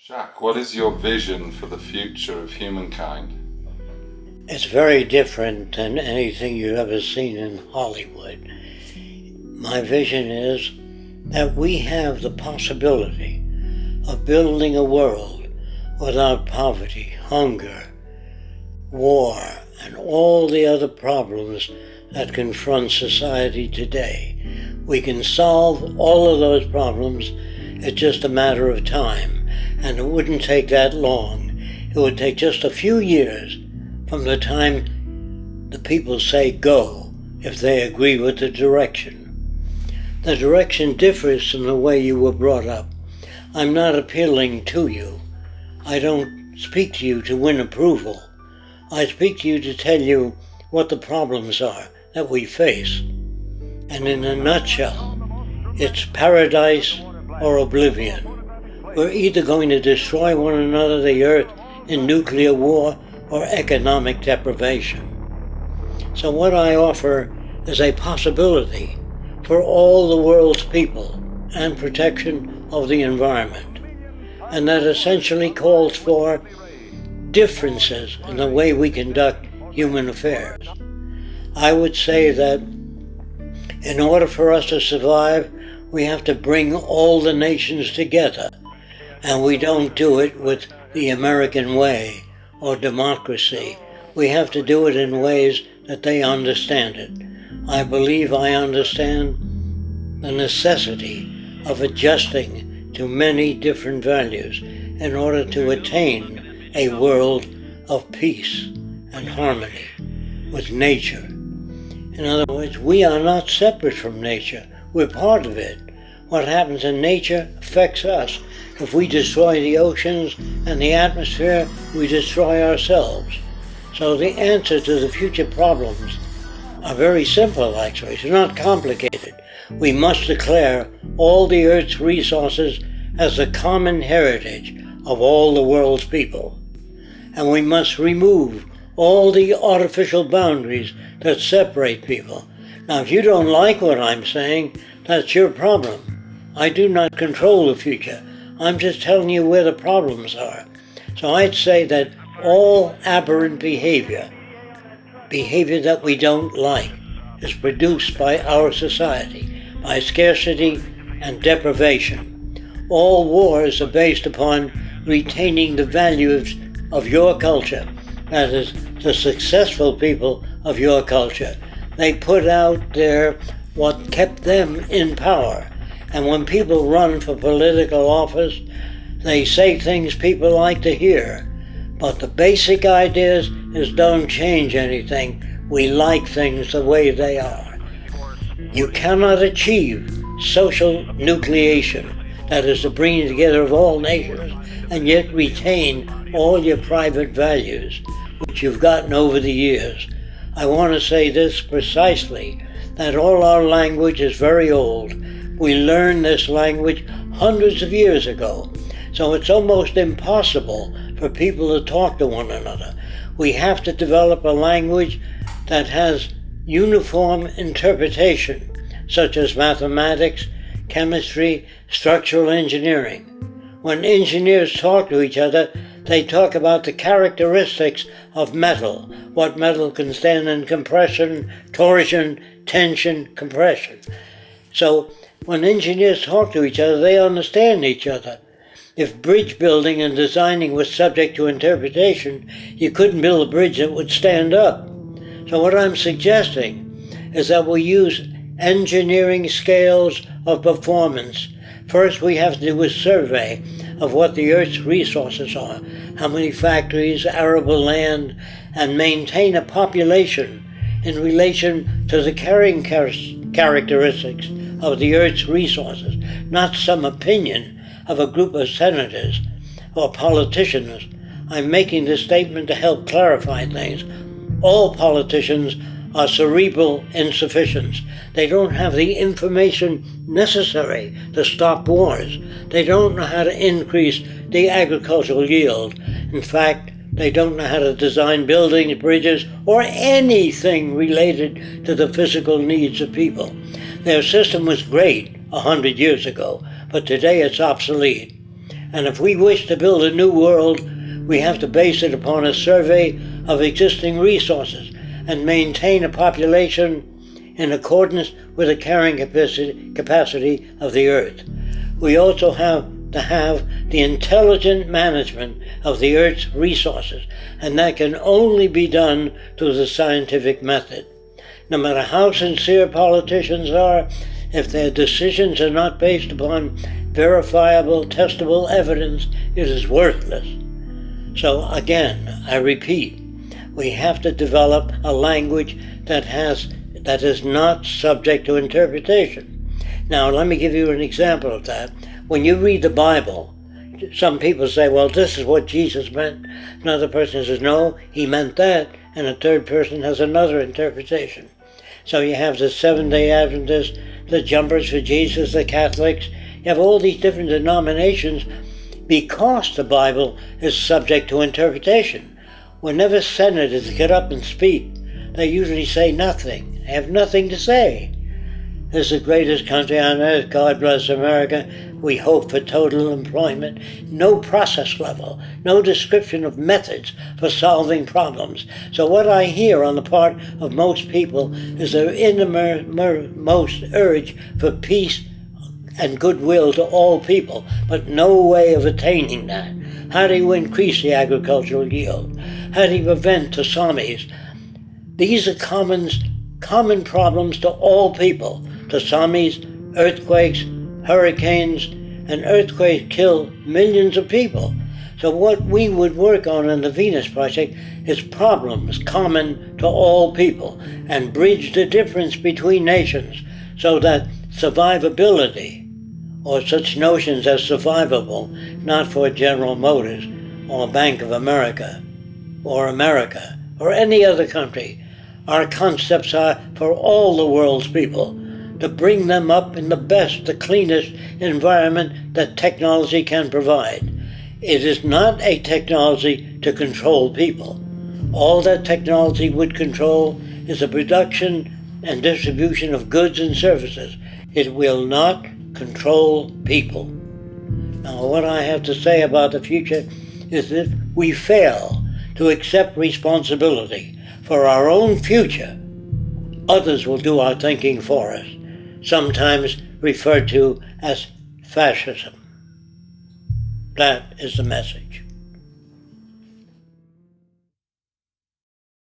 Jacque, what is your vision for the future of humankind? It's very different than anything you've ever seen in Hollywood. My vision is that we have the possibility of building a world without poverty, hunger, war, and all the other problems that confront society today. We can solve all of those problems. It's just a matter of time, and it wouldn't take that long. It would take just a few years from the time the people say go, if they agree with the direction. The direction differs from the way you were brought up. I'm not appealing to you. I don't speak to you to win approval. I speak to you to tell you what the problems are that we face. And in a nutshell, it's paradise or oblivion. We're either going to destroy one another, the earth, in nuclear war or economic deprivation. So what I offer is a possibility for all the world's people and protection of the environment. And that essentially calls for differences in the way we conduct human affairs. I would say that in order for us to survive, we have to bring all the nations together. And we don't do it with the American way or democracy. We have to do it in ways that they understand it. I believe I understand the necessity of adjusting to many different values in order to attain a world of peace and harmony with nature. In other words, we are not separate from nature. We're part of it. What happens in nature affects us. If we destroy the oceans and the atmosphere, we destroy ourselves. So the answer to the future problems are very simple, actually. It's not complicated. We must declare all the Earth's resources as the common heritage of all the world's people. And we must remove all the artificial boundaries that separate people. Now, if you don't like what I'm saying, that's your problem. I do not control the future. I'm just telling you where the problems are. So I'd say that all aberrant behavior that we don't like, is produced by our society, by scarcity and deprivation. All wars are based upon retaining the values of your culture, that is, the successful people of your culture. They put out there what kept them in power. And when people run for political office, they say things people like to hear. But the basic ideas is don't change anything. We like things the way they are. You cannot achieve social nucleation, that is the bringing together of all nations, and yet retain all your private values, which you've gotten over the years. I want to say this precisely, that all our language is very old. We learned this language hundreds of years ago, so it's almost impossible for people to talk to one another. We have to develop a language that has uniform interpretation, such as mathematics, chemistry, structural engineering. When engineers talk to each other, they talk about the characteristics of metal, what metal can stand in compression, torsion, tension, compression. So when engineers talk to each other, they understand each other. If bridge building and designing was subject to interpretation, you couldn't build a bridge that would stand up. So what I'm suggesting is that we use engineering scales of performance. First, we have to do a survey of what the Earth's resources are, how many factories, arable land, and maintain a population in relation to the carrying characteristics of the Earth's resources, not some opinion of a group of senators or politicians. I'm making this statement to help clarify things. All politicians are cerebral insufficients. They don't have the information necessary to stop wars. They don't know how to increase the agricultural yield. In fact, they don't know how to design buildings, bridges, or anything related to the physical needs of people. Their system was great 100 years ago, but today it's obsolete. And if we wish to build a new world, we have to base it upon a survey of existing resources and maintain a population in accordance with the carrying capacity of the earth. We also have to have the intelligent management of the earth's resources, and that can only be done through the scientific method. No matter how sincere politicians are, if their decisions are not based upon verifiable, testable evidence, it is worthless. So again, I repeat, we have to develop a language that is not subject to interpretation. Now, let me give you an example of that. When you read the Bible, some people say, well, this is what Jesus meant. Another person says, no, he meant that. And a third person has another interpretation. So you have the Seventh-day Adventists, the Jumpers for Jesus, the Catholics. You have all these different denominations because the Bible is subject to interpretation. Whenever senators get up and speak, they usually say nothing. They have nothing to say. This is the greatest country on earth. God bless America. We hope for total employment. No process level, no description of methods for solving problems. So what I hear on the part of most people is their innermost urge for peace and goodwill to all people, but no way of attaining that. How do you increase the agricultural yield? How do you prevent tsunamis? These are common problems to all people. Tsunamis, earthquakes, hurricanes, and earthquakes kill millions of people. So what we would work on in the Venus Project is problems common to all people and bridge the difference between nations so that survivability, or such notions as survivable, not for General Motors or Bank of America or any other country. Our concepts are for all the world's people, to bring them up in the best, the cleanest environment that technology can provide. It is not a technology to control people. All that technology would control is the production and distribution of goods and services. It will not control people. Now, what I have to say about the future is that if we fail to accept responsibility for our own future, others will do our thinking for us, sometimes referred to as fascism. That is the message.